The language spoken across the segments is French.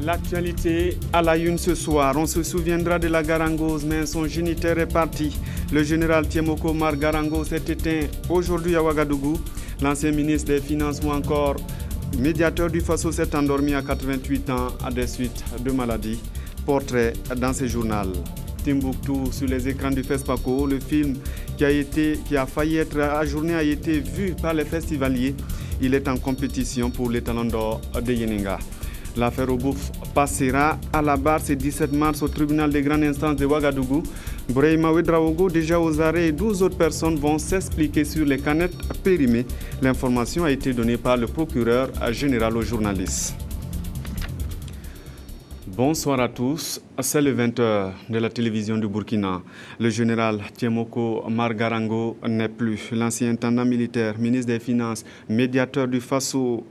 L'actualité à la une ce soir. On se souviendra de la Garangose, mais son géniteur est parti. Le général Tiemoko Mar Garango s'est éteint aujourd'hui à Ouagadougou. L'ancien ministre des Finances ou encore médiateur du Faso s'est endormi à 88 ans à des suites de maladie. Portrait dans ce journal. Timbuktu sur les écrans du FESPACO. Le film qui a failli être ajourné a été vu par les festivaliers. Il est en compétition pour les Talons d'Or de Yeninga. L'affaire Obouf passera à la barre ce 17 mars au tribunal des grandes instances de Ouagadougou. Brahima Ouedraogo, déjà aux arrêts, et 12 autres personnes vont s'expliquer sur les canettes périmées. L'information a été donnée par le procureur général aux journalistes. Bonsoir à tous, c'est le 20h de la télévision du Burkina. Le général Tiemoko Mar Garango n'est plus. L'ancien intendant militaire, ministre des Finances, médiateur du Faso,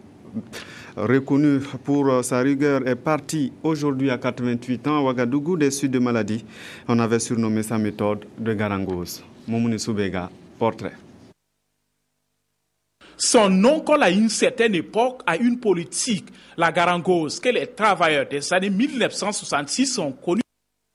reconnu pour sa rigueur, est parti aujourd'hui à 88 ans à Ouagadougou des suites de maladie. On avait surnommé sa méthode de Garangose. Moumouni Soubega, portrait. Son nom colle à une certaine époque à une politique, la Garangose, que les travailleurs des années 1966 ont connue.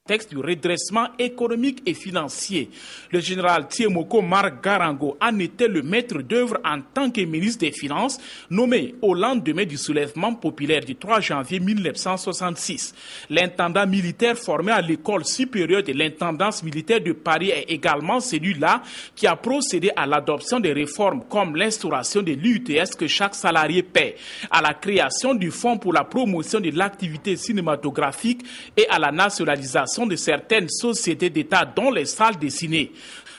Texte du redressement économique et financier. Le général Tiemoko Mar Garango en était le maître d'œuvre en tant que ministre des Finances, nommé au lendemain du soulèvement populaire du 3 janvier 1966. L'intendant militaire formé à l'école supérieure de l'intendance militaire de Paris est également celui-là qui a procédé à l'adoption des réformes comme l'instauration de l'UTS que chaque salarié paie, à la création du fonds pour la promotion de l'activité cinématographique et à la nationalisation de certaines sociétés d'État dont les salles de ciné.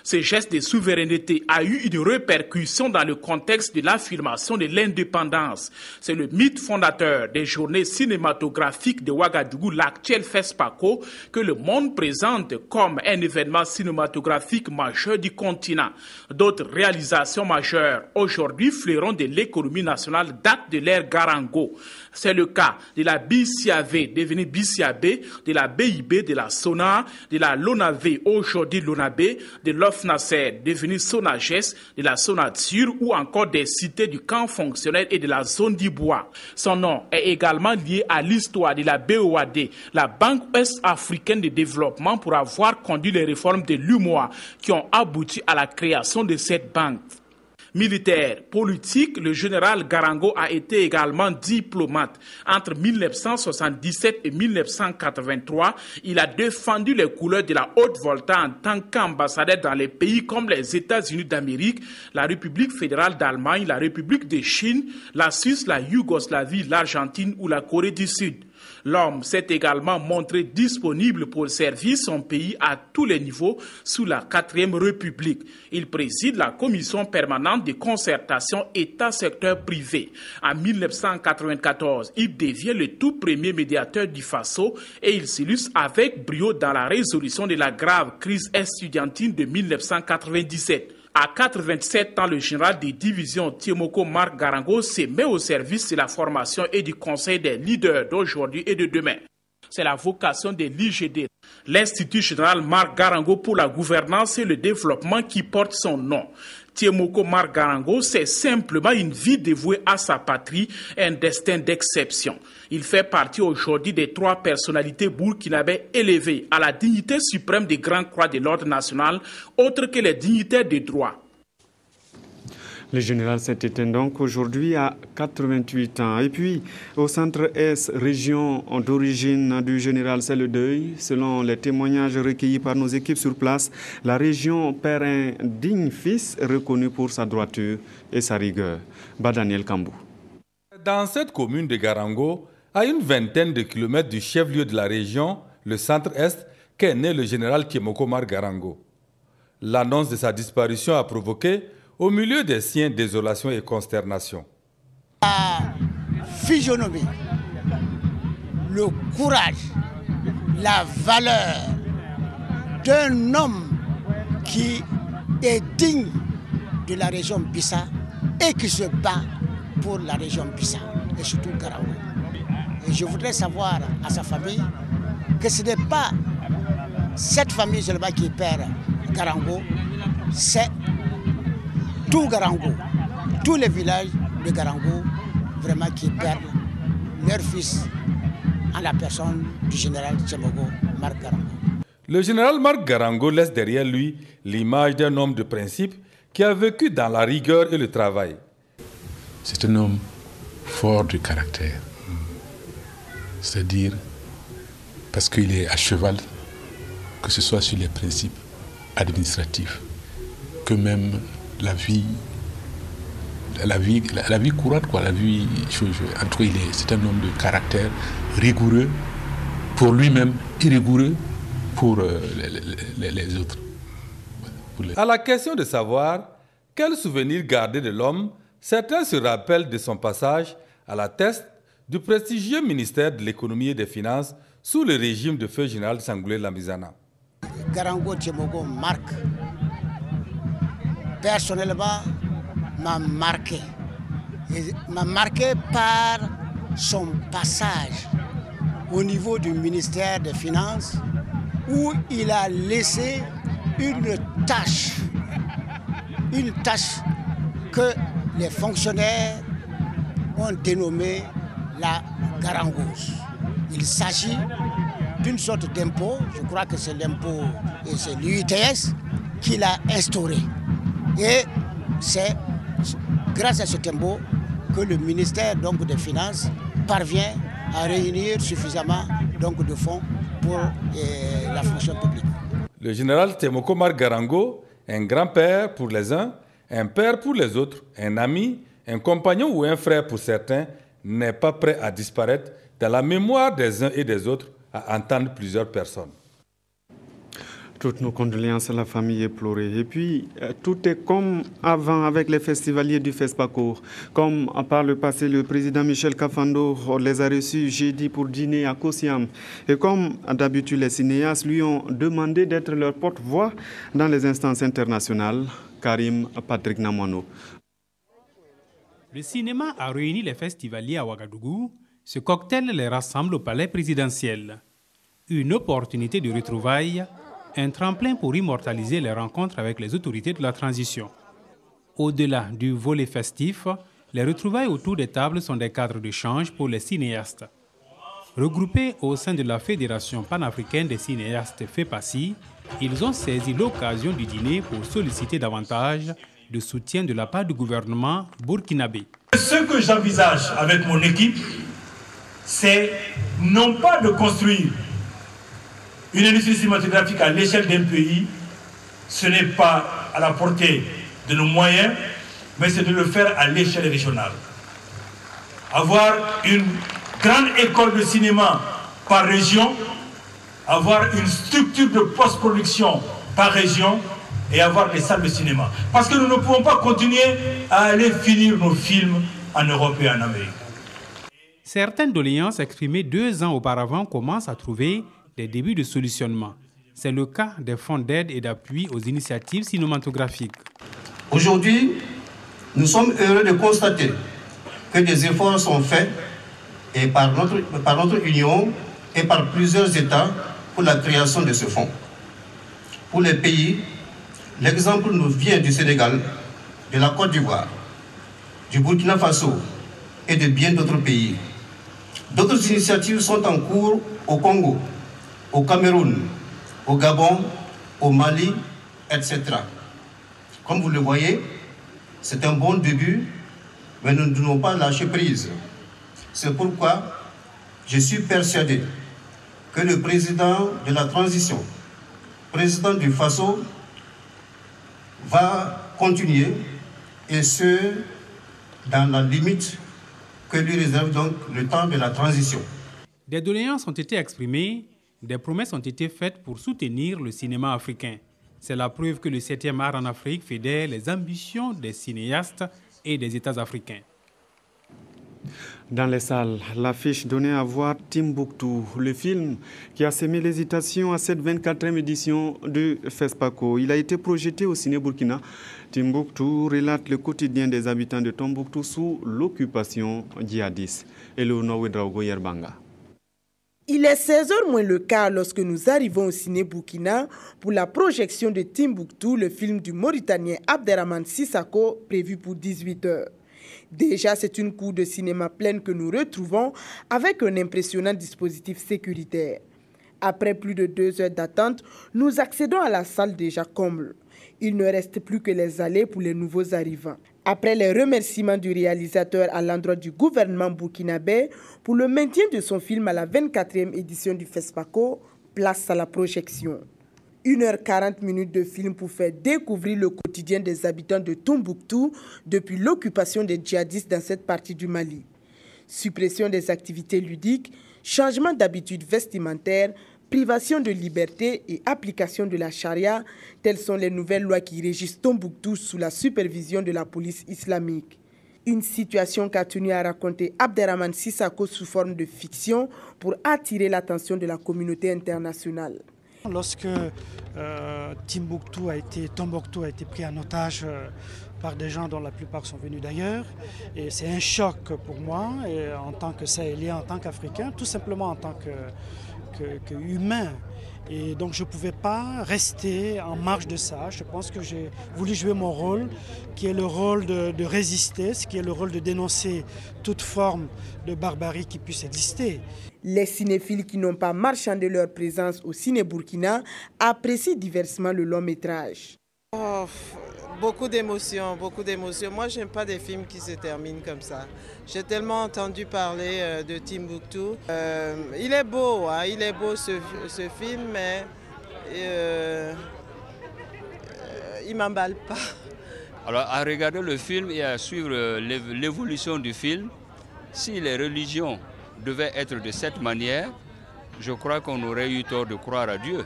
Ce geste de souveraineté a eu une répercussion dans le contexte de l'affirmation de l'indépendance. C'est le mythe fondateur des journées cinématographiques de Ouagadougou, l'actuel FESPACO, que le monde présente comme un événement cinématographique majeur du continent. D'autres réalisations majeures, aujourd'hui fleurons de l'économie nationale, datent de l'ère Garango. C'est le cas de la BICAV, devenue BICAB, de la BIB, de la SONA, de la LONAV, aujourd'hui LONAB, de l'OFNACER, devenue SONAGES, de la SONATUR ou encore des cités du camp fonctionnel et de la zone du bois. Son nom est également lié à l'histoire de la BOAD, la Banque Ouest-Africaine de Développement, pour avoir conduit les réformes de l'UMOA qui ont abouti à la création de cette banque. Militaire, politique, le général Garango a été également diplomate. Entre 1977 et 1983, il a défendu les couleurs de la haute volta en tant qu'ambassadeur dans les pays comme les États-Unis d'Amérique, la République fédérale d'Allemagne, la République de Chine, la Suisse, la Yougoslavie, l'Argentine ou la Corée du Sud. L'homme s'est également montré disponible pour servir son pays à tous les niveaux sous la 4e République. Il préside la commission permanente de concertation État-secteur privé. En 1994, il devient le tout premier médiateur du Faso et il s'illustre avec brio dans la résolution de la grave crise estudiantine de 1997. À 87 ans, le général des divisions Tiemoko Mar Garango se met au service de la formation et du conseil des leaders d'aujourd'hui et de demain. C'est la vocation de l'IGD, l'Institut général Mar Garango pour la gouvernance et le développement, qui porte son nom. Tiemoko Mar Garango, c'est simplement une vie dévouée à sa patrie, un destin d'exception. Il fait partie aujourd'hui des 3 personnalités burkinabées élevées à la dignité suprême des grandes croix de l'ordre national, autres que les dignitaires des droits. Le général s'est éteint donc aujourd'hui à 88 ans. Et puis, au centre-est, région d'origine du général, c'est le deuil. Selon les témoignages recueillis par nos équipes sur place, la région perd un digne fils reconnu pour sa droiture et sa rigueur. Daniel Kambou. Dans cette commune de Garango, à une vingtaine de kilomètres du chef-lieu de la région, le centre-est, qu'est né le général Tiemoko Mar Garango. L'annonce de sa disparition a provoqué, au milieu des siens, désolation et consternation. La physionomie, le courage, la valeur d'un homme qui est digne de la région Bissa et qui se bat pour la région Bissa et surtout Garango. Et je voudrais savoir à sa famille que ce n'est pas cette famille seulement qui perd Garango, c'est tout Garango, tous les villages de Garango, vraiment qui perdent leur fils en la personne du général Tiemoko Marc Garango. Le général Marc Garango laisse derrière lui l'image d'un homme de principe qui a vécu dans la rigueur et le travail. C'est un homme fort de caractère, c'est-à-dire parce qu'il est à cheval, que ce soit sur les principes administratifs, que même la vie courante, quoi, la vie, en tout cas, c'est un homme de caractère rigoureux pour lui-même et rigoureux pour les autres. À la question de savoir quel souvenir garder de l'homme, certains se rappellent de son passage à la tête du prestigieux ministère de l'économie et des finances sous le régime de feu général Sangoulé Lamizana. Garango Tiemoko Marc, personnellement, m'a marqué. M'a marqué par son passage au niveau du ministère des Finances où il a laissé une tâche que les fonctionnaires ont dénommée la garangose. Il s'agit d'une sorte d'impôt, je crois que c'est l'impôt, et c'est l'UITS qu'il a instauré. Et c'est grâce à ce impôt que le ministère donc, des Finances parvient à réunir suffisamment donc, de fonds pour la fonction publique. Le général Tiemoko Marc Garango, un grand-père pour les uns, un père pour les autres, un ami, un compagnon ou un frère pour certains, n'est pas prêt à disparaître dans la mémoire des uns et des autres, à entendre plusieurs personnes. Toutes nos condoléances à la famille éplorée. Et puis, tout est comme avant avec les festivaliers du FESPACO. Comme par le passé, le président Michel Kafando les a reçus jeudi pour dîner à Kosiam. Et comme d'habitude, les cinéastes lui ont demandé d'être leur porte-voix dans les instances internationales. Karim Patrick Namono. Le cinéma a réuni les festivaliers à Ouagadougou. Ce cocktail les rassemble au palais présidentiel. Une opportunité de retrouvailles, un tremplin pour immortaliser les rencontres avec les autorités de la transition. Au-delà du volet festif, les retrouvailles autour des tables sont des cadres d'échange pour les cinéastes. Regroupés au sein de la Fédération panafricaine des cinéastes FEPACI, ils ont saisi l'occasion du dîner pour solliciter davantage de soutien de la part du gouvernement burkinabé. Ce que j'envisage avec mon équipe, c'est non pas de construire une industrie cinématographique à l'échelle d'un pays, ce n'est pas à la portée de nos moyens, mais c'est de le faire à l'échelle régionale. Avoir une grande école de cinéma par région, avoir une structure de post-production par région et avoir des salles de cinéma. Parce que nous ne pouvons pas continuer à aller finir nos films en Europe et en Amérique. Certaines doléances exprimées 2 ans auparavant commencent à trouver des débuts de solutionnement. C'est le cas des fonds d'aide et d'appui aux initiatives cinématographiques. Aujourd'hui, nous sommes heureux de constater que des efforts sont faits et par notre Union et par plusieurs États pour la création de ce fonds. Pour les pays, l'exemple nous vient du Sénégal, de la Côte d'Ivoire, du Burkina Faso et de bien d'autres pays. D'autres initiatives sont en cours au Congo, au Cameroun, au Gabon, au Mali, etc. Comme vous le voyez, c'est un bon début, mais nous ne devons pas lâcher prise. C'est pourquoi je suis persuadé que le président de la transition, président du Faso, va continuer, et ce, dans la limite que lui réserve donc le temps de la transition. Des doléances ont été exprimées, des promesses ont été faites pour soutenir le cinéma africain. C'est la preuve que le 7e art en Afrique fédère les ambitions des cinéastes et des États africains. Dans les salles, l'affiche donnait à voir Timbuktu, le film qui a semé l'hésitation à cette 24e édition de FESPACO. Il a été projeté au Ciné Burkina. Timbuktu relate le quotidien des habitants de Tombouctou sous l'occupation djihadiste. Eleonore Ouedraogo Yerbanga. Il est 16h moins le quart lorsque nous arrivons au Ciné Burkina pour la projection de Timbuktu, le film du Mauritanien Abderrahmane Sissako, prévu pour 18h. Déjà, c'est une cour de cinéma pleine que nous retrouvons avec un impressionnant dispositif sécuritaire. Après plus de 2 heures d'attente, nous accédons à la salle déjà comble. Il ne reste plus que les allées pour les nouveaux arrivants. Après les remerciements du réalisateur à l'endroit du gouvernement burkinabé pour le maintien de son film à la 24e édition du FESPACO, place à la projection. 1h40 de film pour faire découvrir le quotidien des habitants de Tombouctou depuis l'occupation des djihadistes dans cette partie du Mali. Suppression des activités ludiques, changement d'habitudes vestimentaires, privation de liberté et application de la charia, telles sont les nouvelles lois qui régissent Tombouctou sous la supervision de la police islamique. Une situation qu'a tenu à raconter Abderrahmane Sissako sous forme de fiction pour attirer l'attention de la communauté internationale. Lorsque Tombouctou a été pris en otage par des gens dont la plupart sont venus d'ailleurs, et c'est un choc pour moi et en tant que Sahélien, en tant qu'Africain, tout simplement en tant qu'humain. Et donc je ne pouvais pas rester en marge de ça. Je pense que j'ai voulu jouer mon rôle, qui est le rôle de résister, ce qui est le rôle de dénoncer toute forme de barbarie qui puisse exister. Les cinéphiles qui n'ont pas marchandé leur présence au Ciné Burkina apprécient diversement le long métrage. Oh, beaucoup d'émotions, beaucoup d'émotions. Moi, je n'aime pas des films qui se terminent comme ça. J'ai tellement entendu parler de Tombouctou. Il est beau, hein, il est beau ce film, mais il ne m'emballe pas. Alors, à regarder le film et à suivre l'évolution du film, si les religions devaient être de cette manière, je crois qu'on aurait eu tort de croire à Dieu.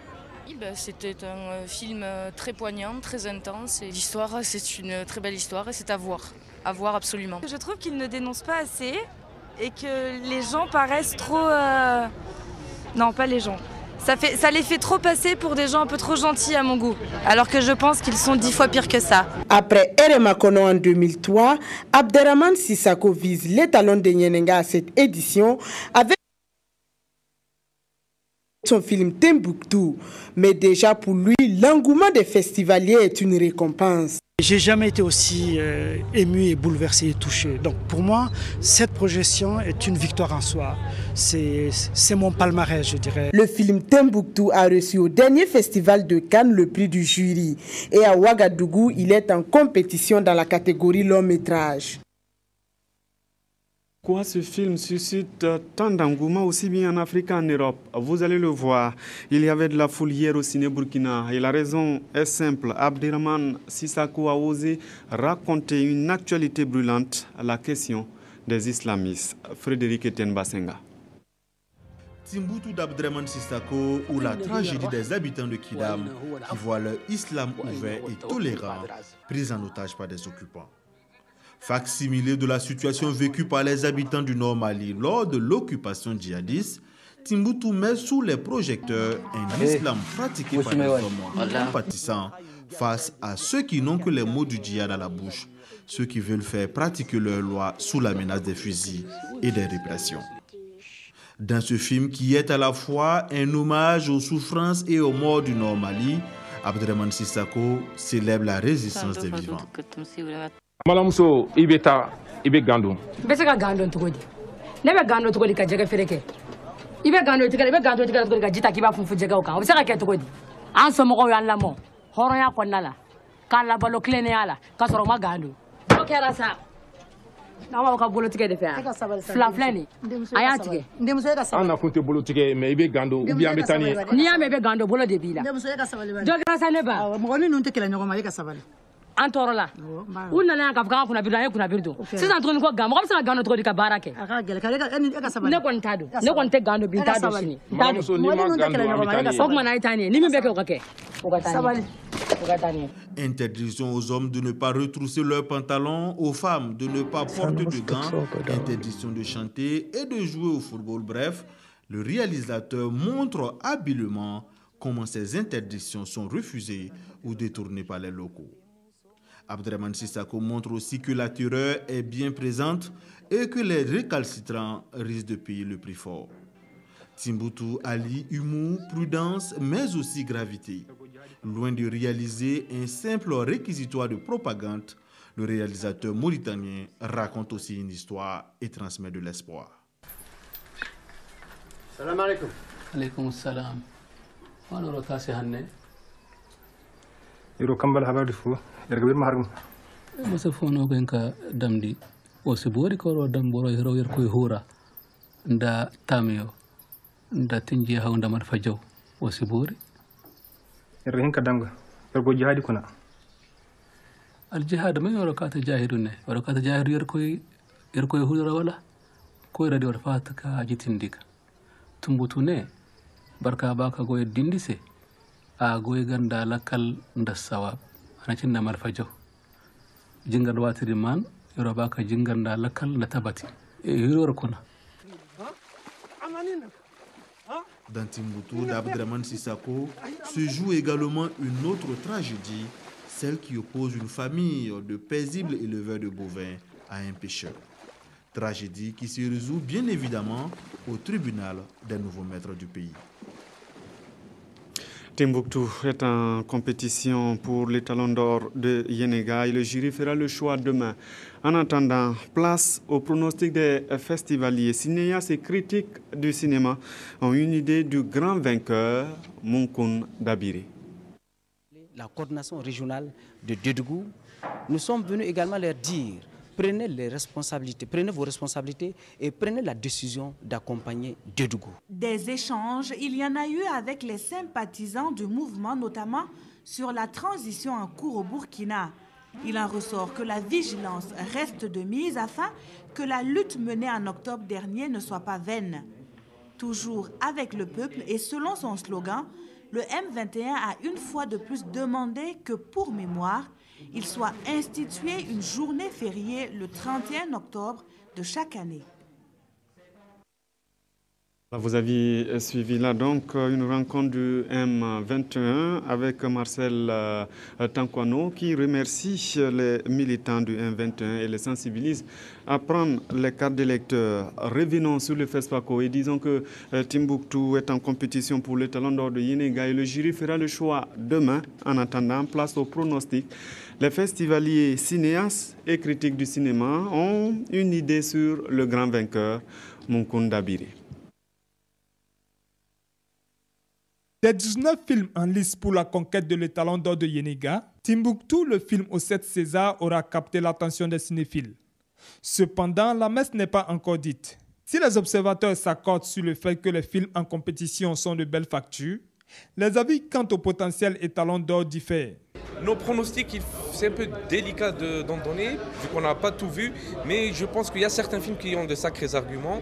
C'était un film très poignant, très intense. L'histoire, c'est une très belle histoire et c'est à voir absolument. Je trouve qu'il ne dénonce pas assez et que les gens paraissent trop... Non, pas les gens. Ça les fait trop passer pour des gens un peu trop gentils à mon goût, alors que je pense qu'ils sont 10 fois pires que ça. Après Erema Kono en 2003, Abderrahmane Sissako vise l'étalon de Nyenenga à cette édition avec son film Tombouctou. Mais déjà pour lui, l'engouement des festivaliers est une récompense. J'ai jamais été aussi ému et bouleversé et touché. Donc pour moi, cette projection est une victoire en soi. C'est mon palmarès, je dirais. Le film Tombouctou a reçu au dernier festival de Cannes le prix du jury. Et à Ouagadougou, il est en compétition dans la catégorie long métrage. Pourquoi ce film suscite tant d'engouement aussi bien en Afrique qu'en Europe? Vous allez le voir, il y avait de la foule hier au Ciné Burkina et la raison est simple. Abderrahmane Sissako a osé raconter une actualité brûlante à la question des islamistes. Frédéric Etienne Basenga. Tombouctou d'Abderrahmane Sissako ou la tragédie des habitants de Kidam qui voient leur islam ouvert et tolérant pris en otage par des occupants. Facsimilé de la situation vécue par les habitants du Nord Mali lors de l'occupation djihadiste, Tombouctou met sous les projecteurs un islam pratiqué par des hommes compatissants face à ceux qui n'ont que les mots du djihad à la bouche, ceux qui veulent faire pratiquer leur loi sous la menace des fusils et des répressions. Dans ce film qui est à la fois un hommage aux souffrances et aux morts du Nord Mali, Abderrahmane Sissako célèbre la résistance des vivants. Malamuso ibeta ibe gando. Bese ka gando tugodi. Nebe gando tugodi ka jega fereke. Ibe gando tugodi ka jita kiba funfu jega oka. Bese ka ke tugodi. An so mo yan lamo. Horo ya konnala. Kan la balo klene ala. Ka soro ma gando. O kera sa. Na wa ka bolo tige de fe. Fla flani. Aya tige. Ndemuso ka sa. Ana kunte bolo tige me ibe gando ubi ambetani. Ni ya me be gando bolo de bila. Ndemuso ka sabali. Jogra sa neba. Mo ni nunte kila nyoma ka sabali. Antorola. Ou nana ka faka kuna birdo kuna birdo. Sisan toni ko gam ko bisa gando to ka barake. Aka gele ka ka sabali. Ne kon tado. Ne kon te gando bin tado shini. Tado so ni ma gando. Ko mana itani ni mi beke ko ke. Ko ka tani. Interdiction aux hommes de ne pas retrousser leurs pantalons, aux femmes de ne pas porter de gants, interdiction de chanter et de jouer au football. Bref, le réalisateur montre habilement comment ces interdictions sont refusées ou détournées par les locaux. Abderrahmane Sissako montre aussi que la terreur est bien présente et que les récalcitrants risquent de payer le prix fort. Tombouctou allie humour, prudence, mais aussi gravité. Loin de réaliser un simple réquisitoire de propagande, Le réalisateur mauritanien raconte aussi une histoire et transmet de l'espoir. Salam alaikum. Alaikum salam. Wano rotasi hanne. Iro kambal habari fu erga bir mahargum. Masa fono benka damdi osibori ko damboro hero yer koy hura nda tamio nda tinji hawnda man fajo osibori erga hinka danga ergo jihadi kuna al jihad ma yoro kata jahidune yoro kata jahidu yer koy hura wala ko radi wor fataka jitindika tumbutune barka baka goye dindise a goye ganda lakal nda sawab anacin na marfajo jingal watiri man yoro baka jingal nda lakal nda tabati yoro kuna Dans Timbuktu d'Abdraman Sissako se joue également une autre tragédie, celle qui oppose une famille de paisibles éleveurs de bovins à un pêcheur. Tragédie qui se résout bien évidemment au tribunal des nouveaux maîtres du pays. Timbuktu est en compétition pour les Talons d'Or de Yenega et le jury fera le choix demain. En attendant, place au pronostic des festivaliers. Cinéastes et critiques du cinéma ont une idée du grand vainqueur, Munkun Dabiri. La coordination régionale de Dédougou, nous sommes venus également leur dire prenez vos responsabilités et prenez la décision d'accompagner Dédougou. Des échanges, il y en a eu avec les sympathisants du mouvement, notamment sur la transition en cours au Burkina. Il en ressort que la vigilance reste de mise afin que la lutte menée en octobre dernier ne soit pas vaine. Toujours avec le peuple et selon son slogan, le M21 a une fois de plus demandé que pour mémoire, il soit institué une journée fériée le 31 octobre de chaque année. Vous avez suivi là donc une rencontre du M21 avec Marcel Tankwano qui remercie les militants du M21 et les sensibilise à prendre les cartes d'électeurs. Revenons sur le FESPACO et disons que Timbuktu est en compétition pour le Talon d'Or de Yenega et le jury fera le choix demain. En attendant, place au pronostic. Les festivaliers cinéastes et critiques du cinéma ont une idée sur le grand vainqueur, Munkun Dabiri. Des 19 films en lice pour la conquête de l'étalon d'or de Yenega, Timbuktu, le film aux 7 Césars, aura capté l'attention des cinéphiles. Cependant, la messe n'est pas encore dite. Si les observateurs s'accordent sur le fait que les films en compétition sont de belle facture, les avis quant au potentiel étalon d'or diffèrent. Nos pronostics, c'est un peu délicat d'en donner, vu qu'on n'a pas tout vu, mais je pense qu'il y a certains films qui ont de sacrés arguments,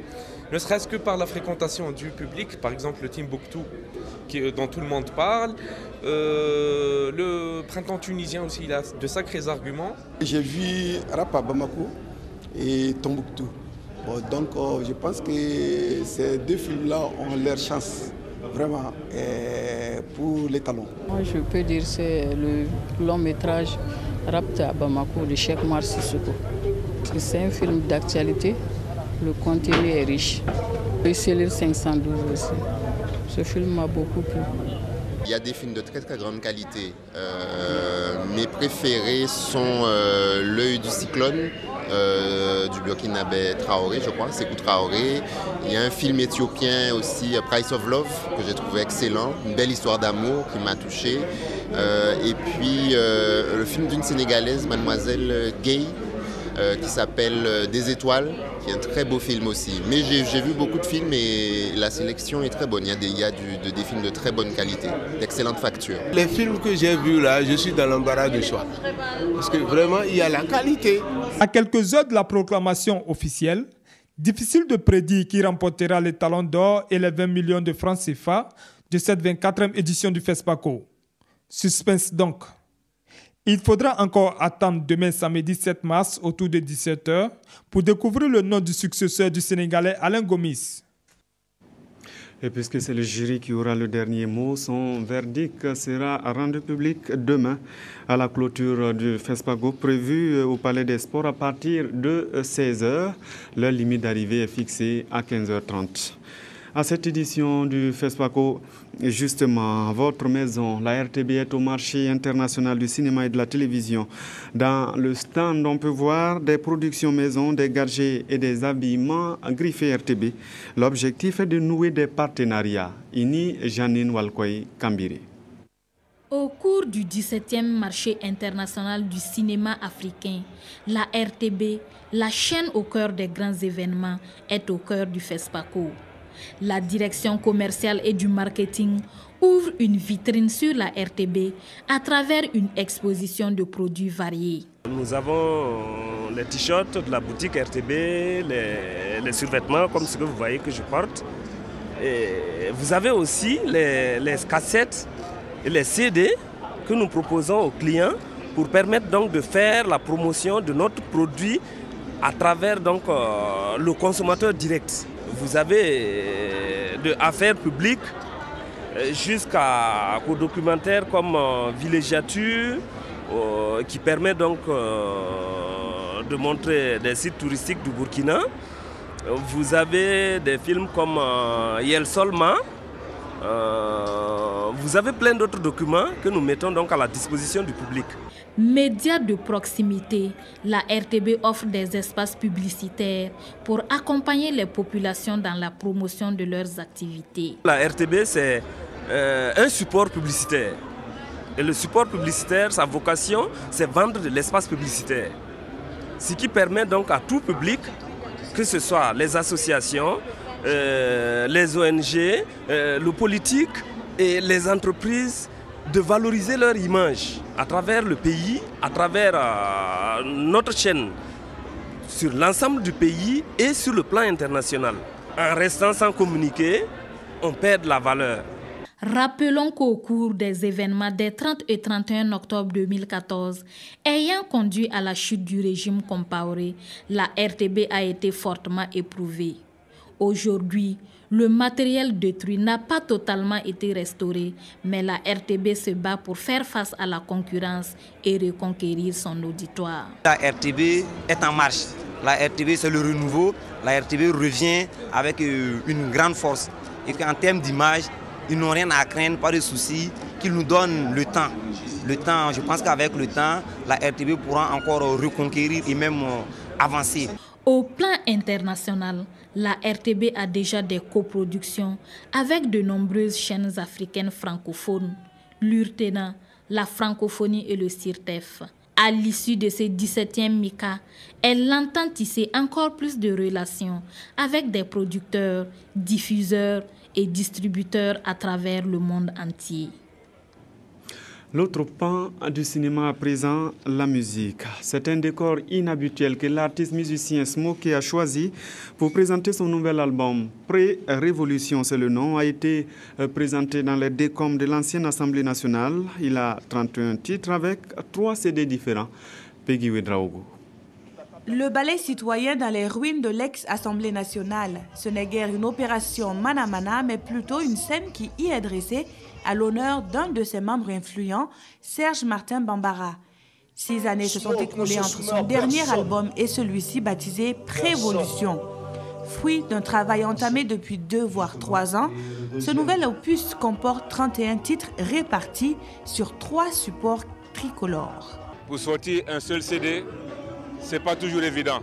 ne serait-ce que par la fréquentation du public, par exemple le Timbuktu, dont tout le monde parle, le printemps tunisien aussi, il a de sacrés arguments. J'ai vu Rapa Bamako et Tombouctou. Bon, donc je pense que ces deux films-là ont leur chance. Vraiment, pour les talons. Moi, je peux dire que c'est le long métrage Rapta à Bamako de Cheikh Oumar Sissoko. C'est un film d'actualité, le contenu est riche. Le Célir 512 aussi. Ce film m'a beaucoup plu. Il y a des films de très très grande qualité. Mes préférés sont L'œil du cyclone, du Burkinabé Traoré, je crois, Sékou Traoré. Il y a un film éthiopien aussi, Price of Love, que j'ai trouvé excellent. Une belle histoire d'amour qui m'a touché. Et puis le film d'une Sénégalaise, Mademoiselle Gay, qui s'appelle Des étoiles, qui est un très beau film aussi. Mais j'ai vu beaucoup de films et la sélection est très bonne. Il y a des films de très bonne qualité, d'excellente facture. Les films que j'ai vus là, je suis dans l'embarras du choix. Parce que vraiment, il y a la qualité. À quelques heures de la proclamation officielle, difficile de prédire qui remportera les talons d'or et les 20 millions de francs CFA de cette 24e édition du FESPACO. Suspense donc. Il faudra encore attendre demain samedi 7 mars autour de 17h pour découvrir le nom du successeur du Sénégalais Alain Gomis. Et puisque c'est le jury qui aura le dernier mot, son verdict sera rendu public demain à la clôture du FESPACO prévue au Palais des Sports à partir de 16h. L'heure limite d'arrivée est fixée à 15h30. À cette édition du FESPACO, justement, votre maison, la RTB, est au marché international du cinéma et de la télévision. Dans le stand, on peut voir des productions maison, des gadgets et des habillements griffés RTB. L'objectif est de nouer des partenariats. Ini Janine Walkoy Kambiri. Au cours du 17e marché international du cinéma africain, la RTB, la chaîne au cœur des grands événements, est au cœur du FESPACO. La direction commerciale et du marketing ouvre une vitrine sur la RTB à travers une exposition de produits variés. Nous avons les t-shirts de la boutique RTB, les survêtements comme ce que vous voyez que je porte. Et vous avez aussi les cassettes et les CD que nous proposons aux clients pour permettre donc de faire la promotion de notre produit à travers donc, le consommateur direct. Vous avez de affaires publiques jusqu'aux documentaires comme Villégiature qui permet donc de montrer des sites touristiques du Burkina. Vous avez des films comme Yel Solma. Vous avez plein d'autres documents que nous mettons donc à la disposition du public. Média de proximité, la RTB offre des espaces publicitaires pour accompagner les populations dans la promotion de leurs activités. La RTB, c'est un support publicitaire. Et le support publicitaire, sa vocation, c'est vendre de l'espace publicitaire. Ce qui permet donc à tout public, que ce soit les associations, les ONG, le politique et les entreprises, de valoriser leur image à travers le pays, à travers notre chaîne, sur l'ensemble du pays et sur le plan international. En restant sans communiquer, on perd la valeur. Rappelons qu'au cours des événements des 30 et 31 octobre 2014, ayant conduit à la chute du régime Compaoré, la RTB a été fortement éprouvée. Aujourd'hui, le matériel détruit n'a pas totalement été restauré, mais la RTB se bat pour faire face à la concurrence et reconquérir son auditoire. La RTB est en marche. La RTB, c'est le renouveau. La RTB revient avec une grande force. Et qu'en termes d'image, ils n'ont rien à craindre, pas de soucis, qu'ils nous donnent le temps. Le temps, je pense qu'avec le temps, la RTB pourra encore reconquérir et même avancer. Au plan international, la RTB a déjà des coproductions avec de nombreuses chaînes africaines francophones, l'URTENA, la francophonie et le CIRTEF. À l'issue de ce 17e MICA, elle entend tisser encore plus de relations avec des producteurs, diffuseurs et distributeurs à travers le monde entier. L'autre pan du cinéma à présent, la musique. C'est un décor inhabituel que l'artiste musicien Smokey a choisi pour présenter son nouvel album. Pré-Révolution, c'est le nom, a été présenté dans les décombres de l'ancienne Assemblée nationale. Il a 31 titres avec 3 CD différents. Peggy Wedraogo. Le ballet citoyen dans les ruines de l'ex-Assemblée nationale. Ce n'est guère une opération mana-mana, mais plutôt une scène qui y est dressée à l'honneur d'un de ses membres influents, Serge Martin Bambara. 6 années se sont écoulées entre son dernier album et celui-ci baptisé Prévolution. Fruit d'un travail entamé depuis 2 voire 3 ans, ce nouvel opus comporte 31 titres répartis sur 3 supports tricolores. Pour sortir un seul CD, c'est pas toujours évident.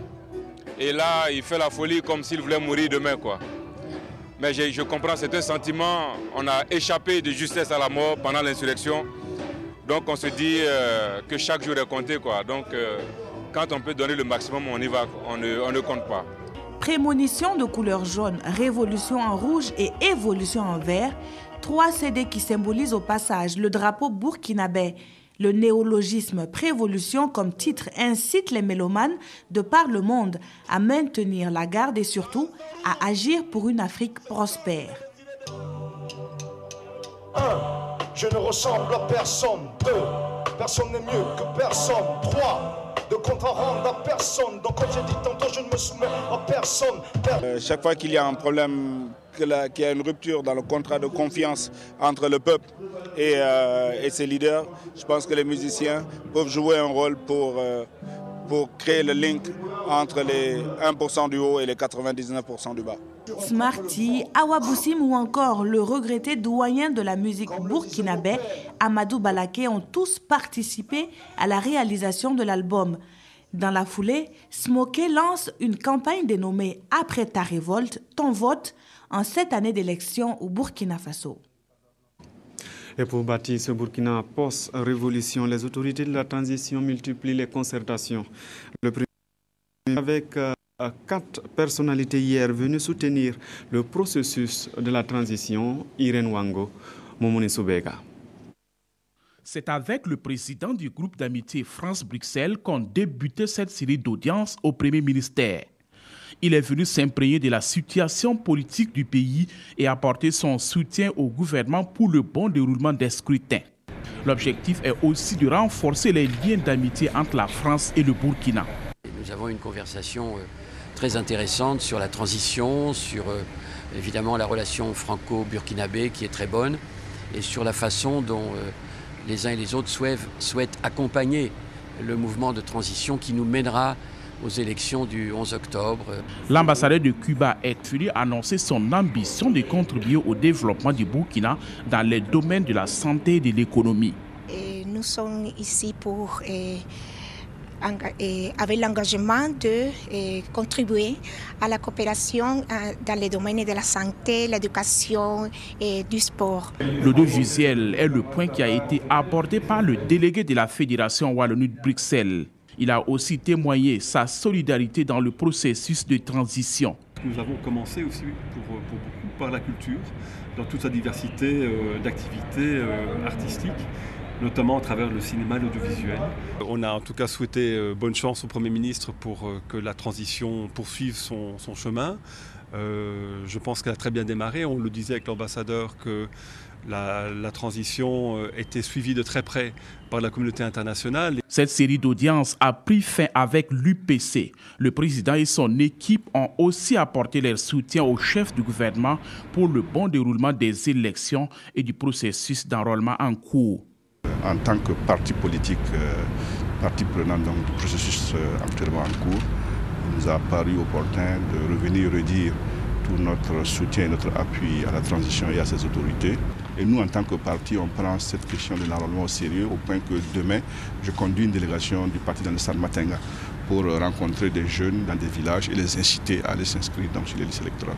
Et là, il fait la folie comme s'il voulait mourir demain, quoi. Mais je comprends, c'est un sentiment. On a échappé de justesse à la mort pendant l'insurrection. Donc on se dit que chaque jour est compté, quoi. Donc quand on peut donner le maximum, on y va, on ne compte pas. Prémonition de couleur jaune, révolution en rouge et évolution en vert. 3 CD qui symbolisent au passage le drapeau burkinabé. Le néologisme Prévolution comme titre incite les mélomanes de par le monde à maintenir la garde et surtout à agir pour une Afrique prospère. 1. Je ne ressemble à personne. 2. Personne n'est mieux que personne. 3. De compte à rendre à personne. Donc comme j'ai dit tantôt, je ne me soumets à personne. Chaque fois qu'il y a un problème, qu'il y a une rupture dans le contrat de confiance entre le peuple et ses leaders, je pense que les musiciens peuvent jouer un rôle pour pour créer le link entre les 1% du haut et les 99% du bas. Smarty, Awa Boussim ou encore le regretté doyen de la musique burkinabé, Amadou Balaké, ont tous participé à la réalisation de l'album. Dans la foulée, Smoké lance une campagne dénommée « Après ta révolte, ton vote » en cette année d'élection au Burkina Faso. Et pour bâtir ce Burkina post-révolution, les autorités de la transition multiplient les concertations. Le premier avec 4 personnalités hier venues soutenir le processus de la transition, Irène Wango, Momoni Soubega. C'est avec le président du groupe d'amitié France-Bruxelles qu'ont débuté cette série d'audiences au Premier ministère. Il est venu s'imprégner de la situation politique du pays et apporter son soutien au gouvernement pour le bon déroulement des scrutins. L'objectif est aussi de renforcer les liens d'amitié entre la France et le Burkina. Nous avons une conversation très intéressante sur la transition, sur évidemment la relation franco-burkinabé qui est très bonne et sur la façon dont les uns et les autres souhaitent accompagner le mouvement de transition qui nous mènera aux élections du 11 octobre. L'ambassadeur de Cuba est venu annoncer son ambition de contribuer au développement du Burkina dans les domaines de la santé et de l'économie. Nous sommes ici pour avec l'engagement de contribuer à la coopération dans les domaines de la santé, l'éducation et du sport. L'audiovisuel est le point qui a été abordé par le délégué de la Fédération Wallonie de Bruxelles. Il a aussi témoigné sa solidarité dans le processus de transition. Nous avons commencé aussi pour beaucoup par la culture, dans toute sa diversité d'activités artistiques, notamment à travers le cinéma et l'audiovisuel. On a en tout cas souhaité bonne chance au Premier ministre pour que la transition poursuive son chemin. Je pense qu'elle a très bien démarré. On le disait avec l'ambassadeur que la transition était suivie de très près par la communauté internationale. Cette série d'audiences a pris fin avec l'UPC. Le président et son équipe ont aussi apporté leur soutien au chef du gouvernement pour le bon déroulement des élections et du processus d'enrôlement en cours. En tant que parti politique, partie prenante donc, du processus actuellement en cours, il nous a paru opportun de revenir redire tout notre soutien et notre appui à la transition et à ses autorités. Et nous, en tant que parti, on prend cette question de l'enrôlement au sérieux, au point que demain, je conduis une délégation du parti dans le stade Matenga pour rencontrer des jeunes dans des villages et les inciter à aller s'inscrire sur les listes électorales.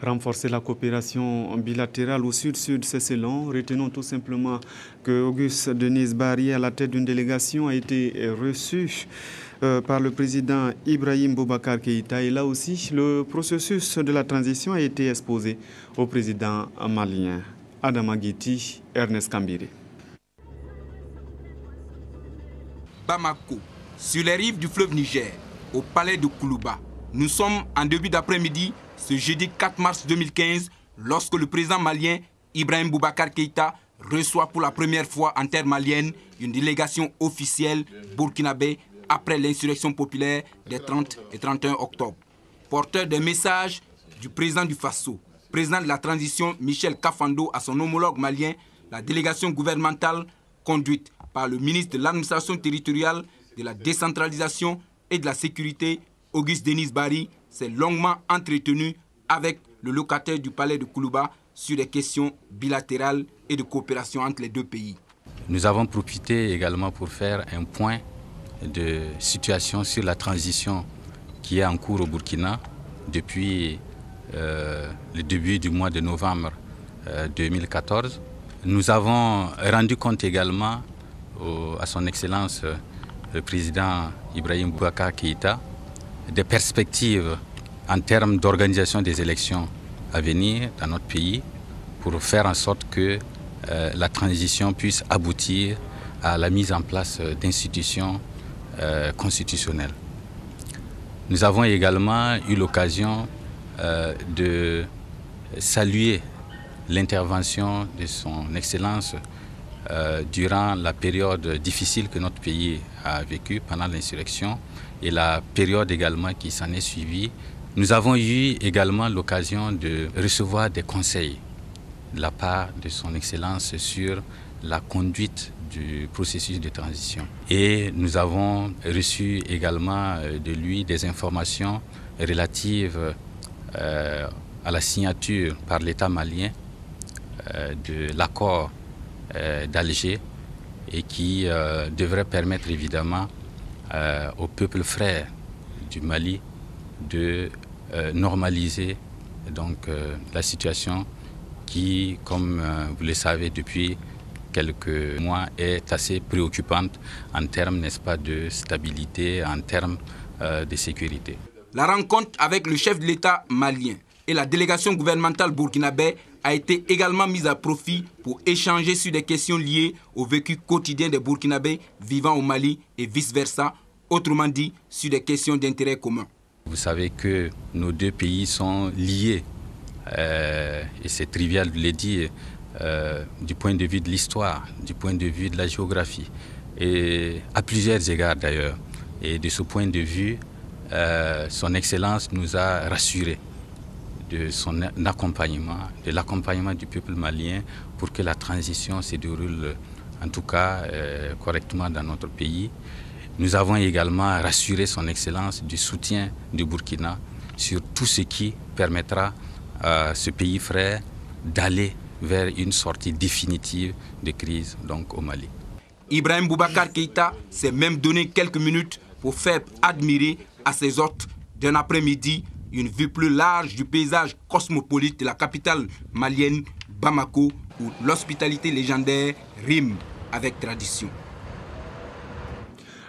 Renforcer la coopération bilatérale au sud-sud, c'est long. Retenons tout simplement que Auguste Denis Barry, à la tête d'une délégation, a été reçu par le président Ibrahim Boubacar Keïta. Et là aussi, le processus de la transition a été exposé au président malien Adama Guiti, Ernest Kambiri. Bamako, sur les rives du fleuve Niger, au palais de Koulouba. Nous sommes en début d'après-midi, ce jeudi 4 mars 2015, lorsque le président malien Ibrahim Boubacar Keïta reçoit pour la première fois en terre malienne une délégation officielle burkinabé après l'insurrection populaire des 30 et 31 octobre. Porteur des messages du président du Faso, président de la transition Michel Kafando à son homologue malien, la délégation gouvernementale conduite par le ministre de l'administration territoriale, de la décentralisation et de la sécurité, Auguste Denis Barry, s'est longuement entretenu avec le locataire du palais de Koulouba sur des questions bilatérales et de coopération entre les deux pays. Nous avons profité également pour faire un point de situation sur la transition qui est en cours au Burkina depuis le début du mois de novembre 2014. Nous avons rendu compte également à son Excellence le président Ibrahim Boubacar Keïta des perspectives en termes d'organisation des élections à venir dans notre pays pour faire en sorte que la transition puisse aboutir à la mise en place d'institutions constitutionnelles. Nous avons également eu l'occasion de saluer l'intervention de son Excellence durant la période difficile que notre pays a vécue pendant l'insurrection et la période également qui s'en est suivie. Nous avons eu également l'occasion de recevoir des conseils de la part de son Excellence sur la conduite du processus de transition. Et nous avons reçu également de lui des informations relatives à la signature par l'État malien de l'accord d'Alger et qui devrait permettre évidemment au peuple frère du Mali de normaliser donc, la situation qui, comme vous le savez depuis quelques mois, est assez préoccupante en termes, n'est-ce pas, de stabilité, en termes de sécurité. La rencontre avec le chef de l'État malien et la délégation gouvernementale burkinabé a été également mise à profit pour échanger sur des questions liées au vécu quotidien des Burkinabés vivant au Mali et vice-versa, autrement dit sur des questions d'intérêt commun. Vous savez que nos deux pays sont liés, et c'est trivial de le dire, du point de vue de l'histoire, du point de vue de la géographie, et à plusieurs égards d'ailleurs. Et de ce point de vue, son Excellence nous a rassurés de son accompagnement, de l'accompagnement du peuple malien pour que la transition se déroule en tout cas correctement dans notre pays. Nous avons également rassuré son Excellence du soutien du Burkina sur tout ce qui permettra à ce pays frère d'aller vers une sortie définitive de crise donc, au Mali. Ibrahim Boubacar Keïta s'est même donné quelques minutes pour faire admirer à ses hôtes d'un après-midi une vue plus large du paysage cosmopolite de la capitale malienne, Bamako, où l'hospitalité légendaire rime avec tradition.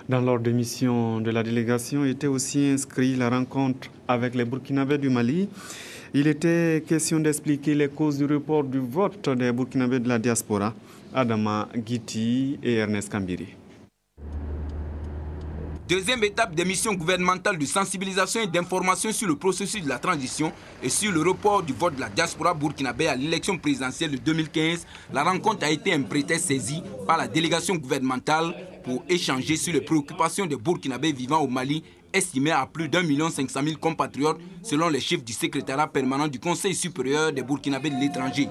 Dans l'ordre de mission de la délégation était aussi inscrit la rencontre avec les Burkinabés du Mali. Il était question d'expliquer les causes du report du vote des Burkinabés de la diaspora, Adama Guiti et Ernest Kambiri. Deuxième étape des missions gouvernementales de sensibilisation et d'information sur le processus de la transition et sur le report du vote de la diaspora burkinabé à l'élection présidentielle de 2015, la rencontre a été un prétexte saisi par la délégation gouvernementale pour échanger sur les préoccupations des Burkinabés vivant au Mali, estimées à plus d'1 500 000 compatriotes selon les chiffres du secrétariat permanent du Conseil supérieur des Burkinabés de l'étranger.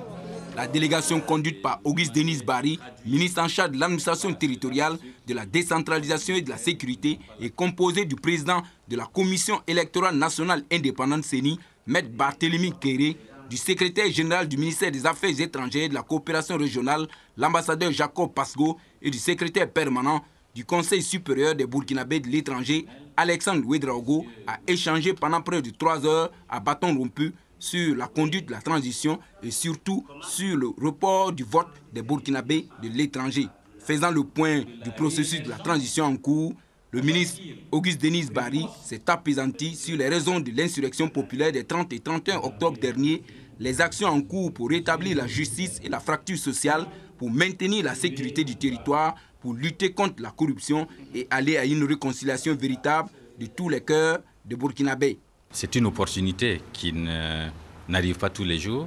La délégation conduite par Auguste Denis Barry, ministre en charge de l'administration territoriale, de la décentralisation et de la sécurité, est composée du président de la Commission électorale nationale indépendante CENI, M. Barthélemy Kéré, du secrétaire général du ministère des Affaires étrangères et de la coopération régionale, l'ambassadeur Jacob Pasgo, et du secrétaire permanent du Conseil supérieur des Burkinabés de l'étranger, Alexandre Ouedraogo, a échangé pendant près de 3 heures à bâton rompu sur la conduite de la transition et surtout sur le report du vote des Burkinabés de l'étranger. Faisant le point du processus de la transition en cours, le ministre Auguste Denis Barry s'est appesanti sur les raisons de l'insurrection populaire des 30 et 31 octobre dernier, les actions en cours pour rétablir la justice et la fracture sociale, pour maintenir la sécurité du territoire, pour lutter contre la corruption et aller à une réconciliation véritable de tous les cœurs des Burkinabés. C'est une opportunité qui n'arrive pas tous les jours.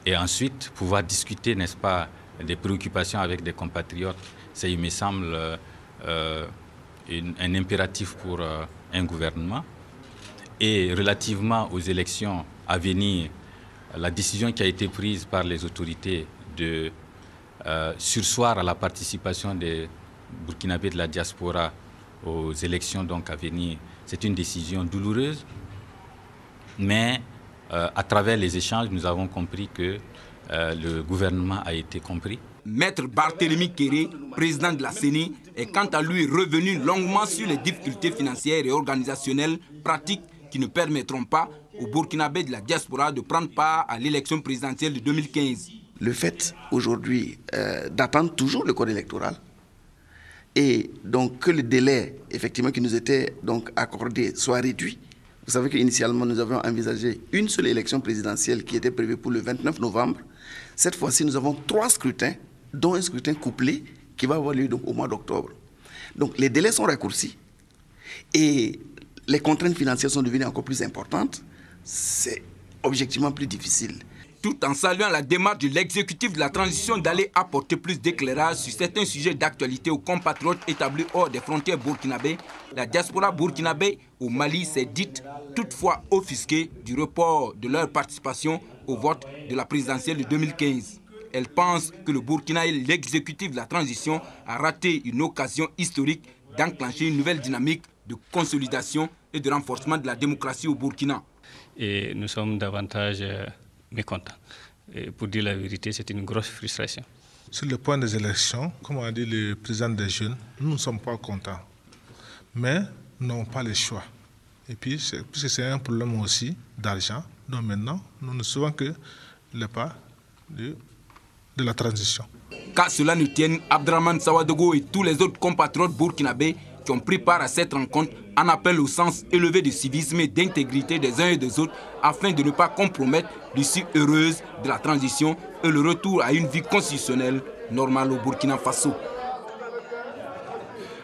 Et ensuite, pouvoir discuter, n'est-ce pas, des préoccupations avec des compatriotes, ça, il me semble, un impératif pour un gouvernement. Et relativement aux élections à venir, la décision qui a été prise par les autorités de surseoir à la participation des Burkinabés de la diaspora aux élections donc à venir, c'est une décision douloureuse, mais à travers les échanges, nous avons compris que le gouvernement a été compris. Maître Barthélemy Kéré, président de la CENI, est quant à lui revenu longuement sur les difficultés financières et organisationnelles pratiques qui ne permettront pas aux Burkinabés de la diaspora de prendre part à l'élection présidentielle de 2015. Le fait aujourd'hui d'attendre toujours le code électoral et donc que le délai effectivement qui nous était donc accordé soit réduit. Vous savez qu'initialement nous avions envisagé une seule élection présidentielle qui était prévue pour le 29 novembre. Cette fois-ci nous avons 3 scrutins, dont un scrutin couplé qui va avoir lieu donc au mois d'octobre. Donc les délais sont raccourcis et les contraintes financières sont devenues encore plus importantes. C'est objectivement plus difficile. Tout en saluant la démarche de l'exécutif de la transition d'aller apporter plus d'éclairage sur certains sujets d'actualité aux compatriotes établis hors des frontières burkinabées, la diaspora burkinabé au Mali s'est dite toutefois offusquée du report de leur participation au vote de la présidentielle de 2015. elle pense que le Burkina et l'exécutif de la transition a raté une occasion historique d'enclencher une nouvelle dynamique de consolidation et de renforcement de la démocratie au Burkina. Et nous sommes davantage mécontents. Et pour dire la vérité, c'est une grosse frustration. Sur le point des élections, comme a dit le président des jeunes, nous ne sommes pas contents. Mais nous n'avons pas le choix. Et puis, puisque c'est un problème aussi d'argent, donc maintenant, nous ne savons que le pas de la transition. Qu'à cela ne tienne, Abdrahmane Sawadogo et tous les autres compatriotes burkinabés qui ont pris part à cette rencontre en appellent au sens élevé de civisme et d'intégrité des uns et des autres afin de ne pas compromettre l'issue heureuse de la transition et le retour à une vie constitutionnelle normale au Burkina Faso.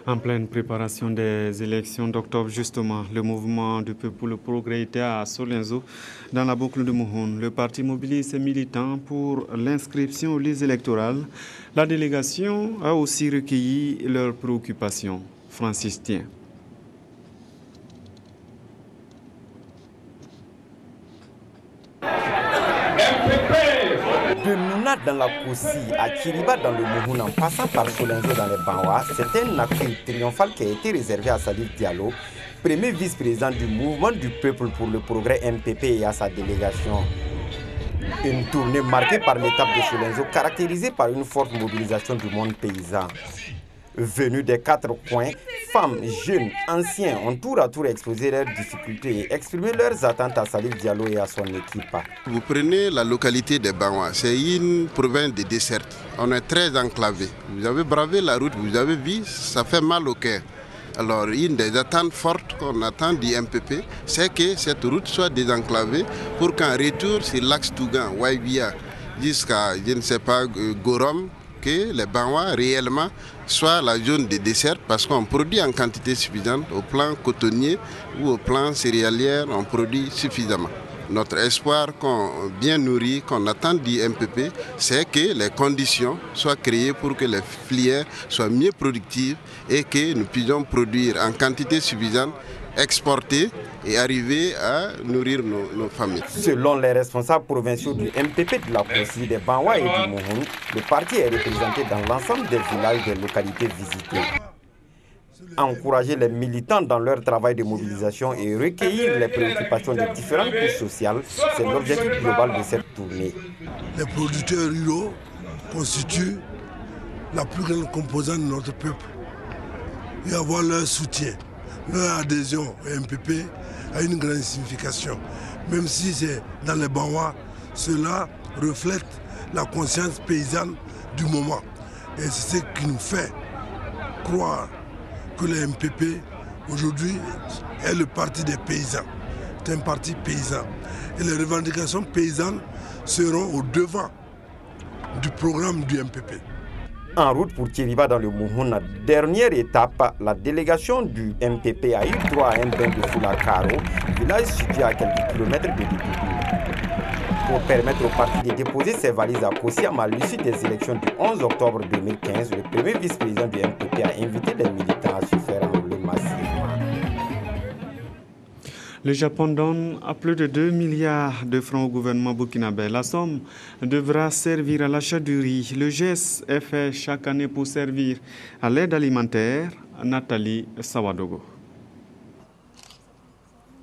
En pleine préparation des élections d'octobre, justement, le mouvement du peuple pour le progrès était à Solenzo, dans la boucle de Mouhoun. Le parti mobilise ses militants pour l'inscription aux listes électorales. La délégation a aussi recueilli leurs préoccupations. Francis Tien. De Nouna dans la Koussi à Kiriba dans le Mouhoun en passant par Solenzo dans les Banwa, c'est un accueil triomphal qui a été réservé à Salif Diallo, premier vice-président du mouvement du peuple pour le progrès MPP et à sa délégation. Une tournée marquée par l'étape de Solenzo caractérisée par une forte mobilisation du monde paysan. Venus des 4 coins, femmes, jeunes, anciens ont tour à tour exposé leurs difficultés et exprimé leurs attentes à Salif Diallo et à son équipe. Vous prenez la localité des Banwa, c'est une province de déserte. On est très enclavé. Vous avez bravé la route, vous avez vu, ça fait mal au cœur. Alors, une des attentes fortes qu'on attend du MPP, c'est que cette route soit désenclavée pour qu'en retour sur l'axe Tougan, Waibia, jusqu'à, je ne sais pas, Gorom, que les Banwa réellement soient la zone de dessert parce qu'on produit en quantité suffisante au plan cotonnier ou au plan céréalière, on produit suffisamment. Notre espoir qu'on bien nourri, qu'on attend du MPP, c'est que les conditions soient créées pour que les filières soient mieux productives et que nous puissions produire en quantité suffisante, exporter et arriver à nourrir nos familles. Selon les responsables provinciaux du MPP de la Koussi, des Banwa et du Mouhoun, le parti est représenté dans l'ensemble des villages des localités visitées. Encourager les militants dans leur travail de mobilisation et recueillir les préoccupations des différentes couches sociales, c'est l'objectif global de cette tournée. Les producteurs ruraux constituent la plus grande composante de notre peuple et avoir leur soutien. Leur adhésion au MPP a une grande signification. Même si c'est dans les Banwa, cela reflète la conscience paysanne du moment. Et c'est ce qui nous fait croire que le MPP, aujourd'hui, est le parti des paysans. C'est un parti paysan. Et les revendications paysannes seront au devant du programme du MPP. En route pour Kiriba dans le Mouhoun, dernière étape, la délégation du MPP a eu droit à un bain de foule à Karo, village situé à quelques kilomètres de Libreville. Pour permettre au parti de déposer ses valises à Kossiam à l'issue des élections du 11 octobre 2015, le premier vice-président du MPP a invité les militants à se faire enrôler massivement. Le Japon donne à plus de 2 milliards de francs au gouvernement burkinabé. La somme devra servir à l'achat du riz. Le geste est fait chaque année pour servir à l'aide alimentaire. Nathalie Sawadogo.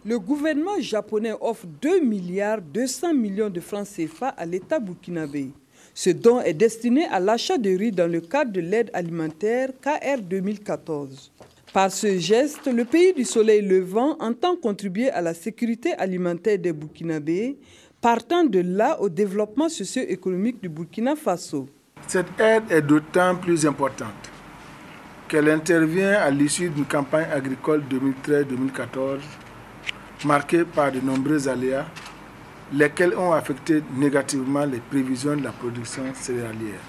Le gouvernement japonais offre 2 milliards 200 millions de francs CFA à l'État burkinabé. Ce don est destiné à l'achat de riz dans le cadre de l'aide alimentaire KR 2014. Par ce geste, le pays du soleil levant entend contribuer à la sécurité alimentaire des Burkinabés, partant de là au développement socio-économique du Burkina Faso. Cette aide est d'autant plus importante qu'elle intervient à l'issue d'une campagne agricole 2013-2014 marquée par de nombreux aléas, lesquels ont affecté négativement les prévisions de la production céréalière.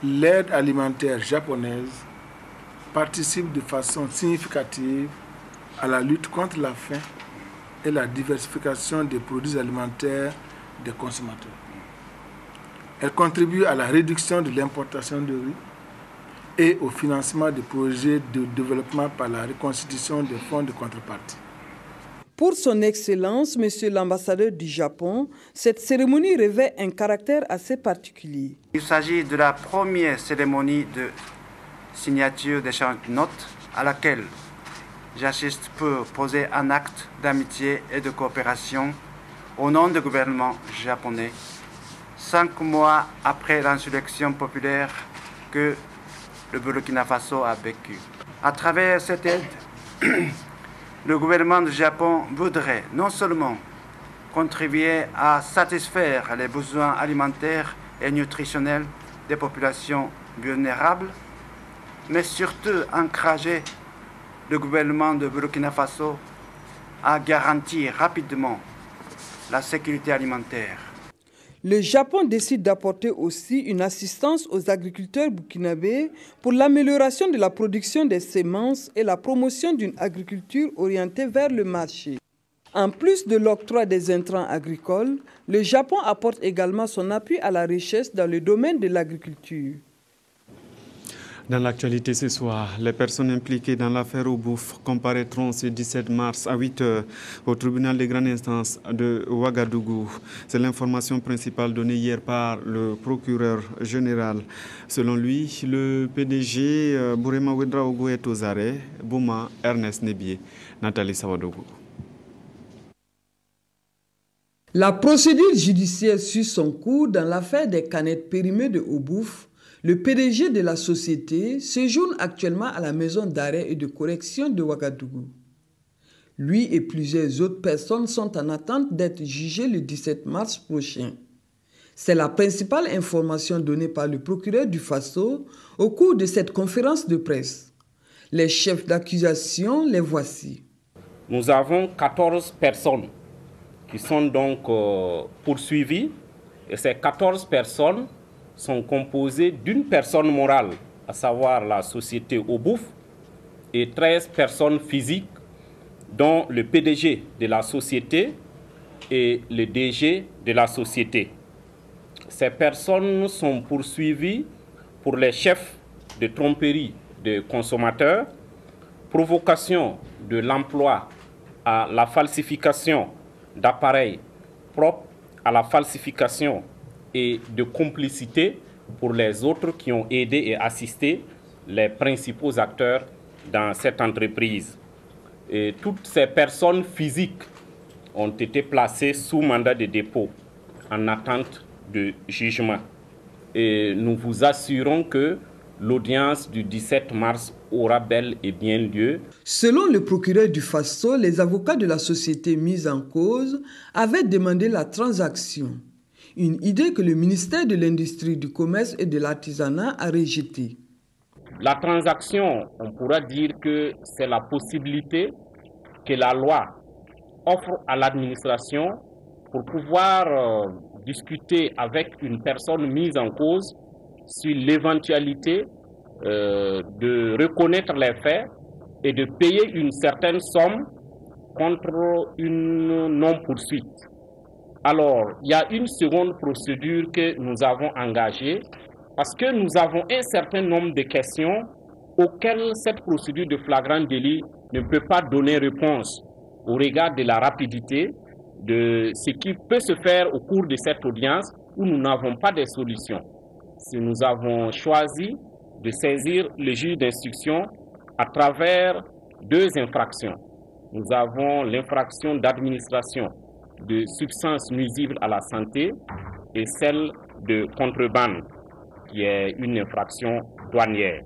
L'aide alimentaire japonaise participe de façon significative à la lutte contre la faim et la diversification des produits alimentaires des consommateurs. Elle contribue à la réduction de l'importation de riz et au financement des projets de développement par la reconstitution des fonds de contrepartie. Pour son Excellence, Monsieur l'ambassadeur du Japon, cette cérémonie revêt un caractère assez particulier. Il s'agit de la première cérémonie de signature d'échange de notes à laquelle j'assiste pour poser un acte d'amitié et de coopération au nom du gouvernement japonais, 5 mois après l'insurrection populaire que le Burkina Faso a vécue. À travers cette aide, le gouvernement du Japon voudrait non seulement contribuer à satisfaire les besoins alimentaires et nutritionnels des populations vulnérables, mais surtout encourager le gouvernement de Burkina Faso à garantir rapidement la sécurité alimentaire. Le Japon décide d'apporter aussi une assistance aux agriculteurs burkinabés pour l'amélioration de la production des semences et la promotion d'une agriculture orientée vers le marché. En plus de l'octroi des intrants agricoles, le Japon apporte également son appui à la recherche dans le domaine de l'agriculture. Dans l'actualité ce soir, les personnes impliquées dans l'affaire Obouf comparaîtront ce 17 mars à 8 h au tribunal de grande instance de Ouagadougou. C'est l'information principale donnée hier par le procureur général. Selon lui, le PDG Bourema Ouedraogo est aux arrêts, Bouma Ernest Nebié, Nathalie Sawadougou. La procédure judiciaire suit son cours dans l'affaire des canettes périmées de Obouf. Le PDG de la société séjourne actuellement à la maison d'arrêt et de correction de Ouagadougou. Lui et plusieurs autres personnes sont en attente d'être jugées le 17 mars prochain. C'est la principale information donnée par le procureur du Faso au cours de cette conférence de presse. Les chefs d'accusation, les voici. Nous avons 14 personnes qui sont donc poursuivies et ces 14 personnes sont composées d'une personne morale, à savoir la société Obouf, et 13 personnes physiques, dont le PDG de la société et le DG de la société. Ces personnes sont poursuivies pour les chefs de tromperie de consommateurs, provocation de l'emploi à la falsification d'appareils propres à la falsification et de complicité pour les autres qui ont aidé et assisté les principaux acteurs dans cette entreprise. Et toutes ces personnes physiques ont été placées sous mandat de dépôt en attente de jugement. Et nous vous assurons que l'audience du 17 mars aura bel et bien lieu. Selon le procureur du Faso, les avocats de la société mise en cause avaient demandé la transaction. Une idée que le ministère de l'Industrie, du Commerce et de l'Artisanat a rejetée. La transaction, on pourra dire que c'est la possibilité que la loi offre à l'administration pour pouvoir discuter avec une personne mise en cause sur l'éventualité de reconnaître les faits et de payer une certaine somme contre une non-poursuite. Alors, il y a une seconde procédure que nous avons engagée parce que nous avons un certain nombre de questions auxquelles cette procédure de flagrant délit ne peut pas donner réponse au regard de la rapidité de ce qui peut se faire au cours de cette audience où nous n'avons pas de solution. Si nous avons choisi de saisir le juge d'instruction à travers 2 infractions. Nous avons l'infraction d'administration de substances nuisibles à la santé et celle de contrebande, qui est une infraction douanière.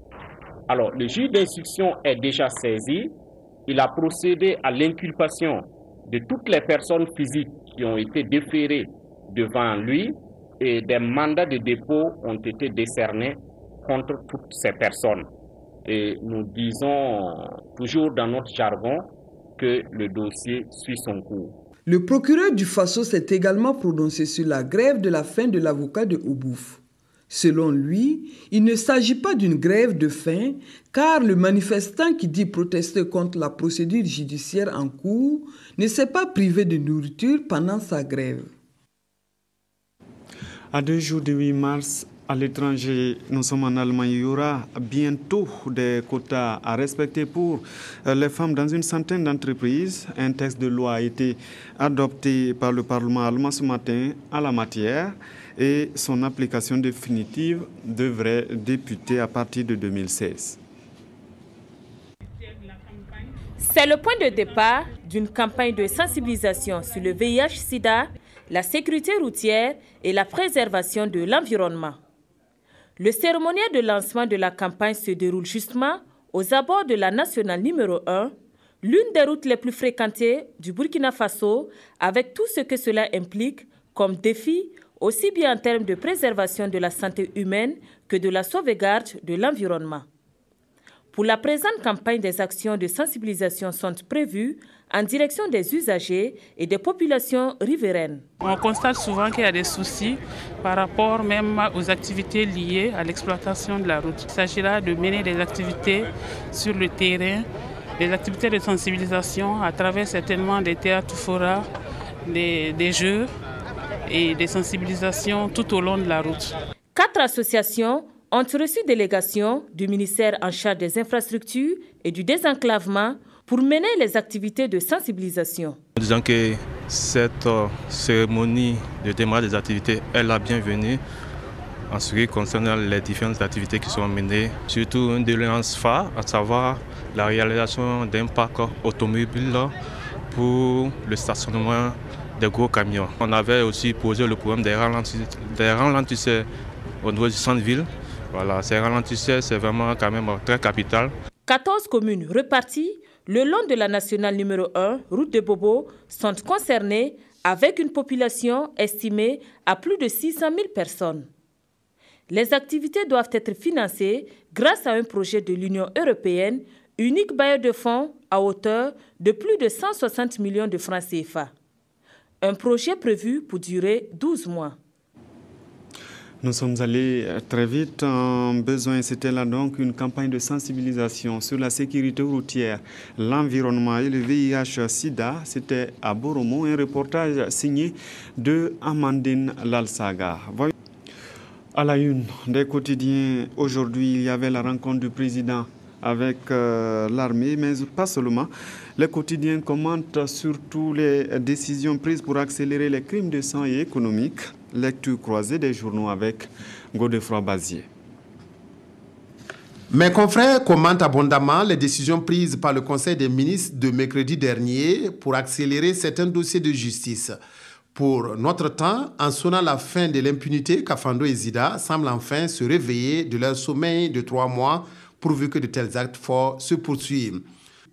Alors, le juge d'instruction est déjà saisi. Il a procédé à l'inculpation de toutes les personnes physiques qui ont été déférées devant lui et des mandats de dépôt ont été décernés contre toutes ces personnes. Et nous disons toujours dans notre jargon que le dossier suit son cours. Le procureur du Faso s'est également prononcé sur la grève de la faim de l'avocat de Obouf. Selon lui, il ne s'agit pas d'une grève de faim, car le manifestant qui dit protester contre la procédure judiciaire en cours ne s'est pas privé de nourriture pendant sa grève. À 2 jours du 8 mars, À l'étranger, nous sommes en Allemagne. Il y aura bientôt des quotas à respecter pour les femmes dans une centaine d'entreprises. Un texte de loi a été adopté par le Parlement allemand ce matin en la matière et son application définitive devrait débuter à partir de 2016. C'est le point de départ d'une campagne de sensibilisation sur le VIH-Sida, la sécurité routière et la préservation de l'environnement. Le cérémonial de lancement de la campagne se déroule justement aux abords de la nationale numéro 1, l'une des routes les plus fréquentées du Burkina Faso, avec tout ce que cela implique comme défi, aussi bien en termes de préservation de la santé humaine que de la sauvegarde de l'environnement. Pour la présente campagne, des actions de sensibilisation sont prévues en direction des usagers et des populations riveraines. On constate souvent qu'il y a des soucis par rapport même aux activités liées à l'exploitation de la route. Il s'agira de mener des activités sur le terrain, des activités de sensibilisation à travers certainement des théâtres forats, des jeux et des sensibilisations tout au long de la route. 4 associations ont reçu délégation du ministère en charge des infrastructures et du désenclavement pour mener les activités de sensibilisation. Disons que cette cérémonie de démarrage des activités est la bienvenue en ce qui concerne les différentes activités qui sont menées, surtout une doléance phare, à savoir la réalisation d'un parc automobile pour le stationnement des gros camions. On avait aussi posé le problème des ralentisseurs au niveau du centre-ville. Voilà, ces ralentisseurs, c'est vraiment quand même très capital. 14 communes reparties le long de la nationale numéro 1, route de Bobo, sont concernées avec une population estimée à plus de 600 000 personnes. Les activités doivent être financées grâce à un projet de l'Union européenne, unique bailleur de fonds à hauteur de plus de 160 millions de francs CFA. Un projet prévu pour durer 12 mois. Nous sommes allés très vite en besoin. C'était là donc une campagne de sensibilisation sur la sécurité routière, l'environnement et le VIH-Sida. C'était à Boromo, un reportage signé de Amandine Lalsaga. À la une des quotidiens, aujourd'hui, il y avait la rencontre du président avec l'armée, mais pas seulement. Les quotidiens commentent surtout les décisions prises pour accélérer les crimes de sang et économiques. Lecture croisée des journaux avec Godefroy Bazier. Mes confrères commentent abondamment les décisions prises par le Conseil des ministres de mercredi dernier pour accélérer certains dossiers de justice. Pour notre temps, en sonnant la fin de l'impunité, Kafando et Zida semblent enfin se réveiller de leur sommeil de 3 mois pourvu que de tels actes forts se poursuivent.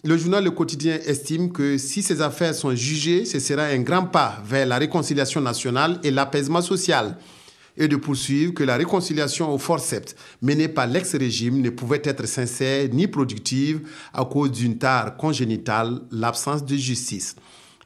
Le journal Le Quotidien estime que si ces affaires sont jugées, ce sera un grand pas vers la réconciliation nationale et l'apaisement social. Et de poursuivre que la réconciliation au forceps menée par l'ex-régime ne pouvait être sincère ni productive à cause d'une tare congénitale, l'absence de justice.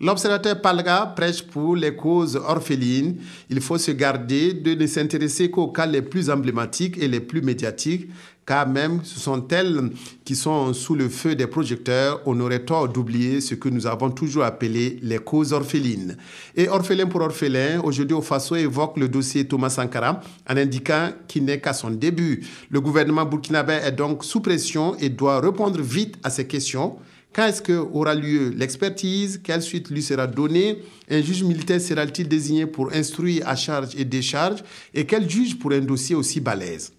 L'observateur Palga prêche pour les causes orphelines. Il faut se garder de ne s'intéresser qu'aux cas les plus emblématiques et les plus médiatiques, car même ce sont elles qui sont sous le feu des projecteurs. On aurait tort d'oublier ce que nous avons toujours appelé les causes orphelines. Et orphelin pour orphelin, aujourd'hui au Faso évoque le dossier Thomas Sankara en indiquant qu'il n'est qu'à son début. Le gouvernement burkinabé est donc sous pression et doit répondre vite à ces questions. Quand est-ce qu'aura lieu l'expertise? Quelle suite lui sera donnée? Un juge militaire sera-t-il désigné pour instruire à charge et décharge? Et quel juge pour un dossier aussi balèze?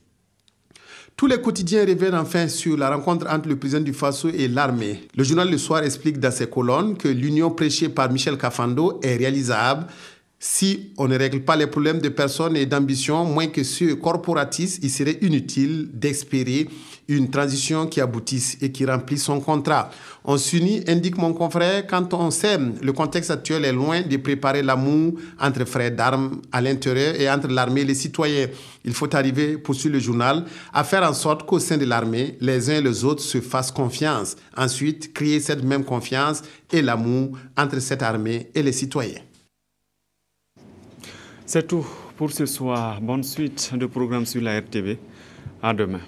Tous les quotidiens reviennent enfin sur la rencontre entre le président du Faso et l'armée. Le journal Le Soir explique dans ses colonnes que l'union prêchée par Michel Kafando est réalisable si on ne règle pas les problèmes de personnes et d'ambition, moins que ceux corporatistes, il serait inutile d'espérer une transition qui aboutisse et qui remplisse son contrat. On s'unit, indique mon confrère, quand on s'aime. Le contexte actuel est loin de préparer l'amour entre frères d'armes à l'intérieur et entre l'armée et les citoyens. Il faut arriver, poursuit le journal, à faire en sorte qu'au sein de l'armée, les uns et les autres se fassent confiance. Ensuite, créer cette même confiance et l'amour entre cette armée et les citoyens. C'est tout pour ce soir. Bonne suite de programmes sur la RTV. À demain.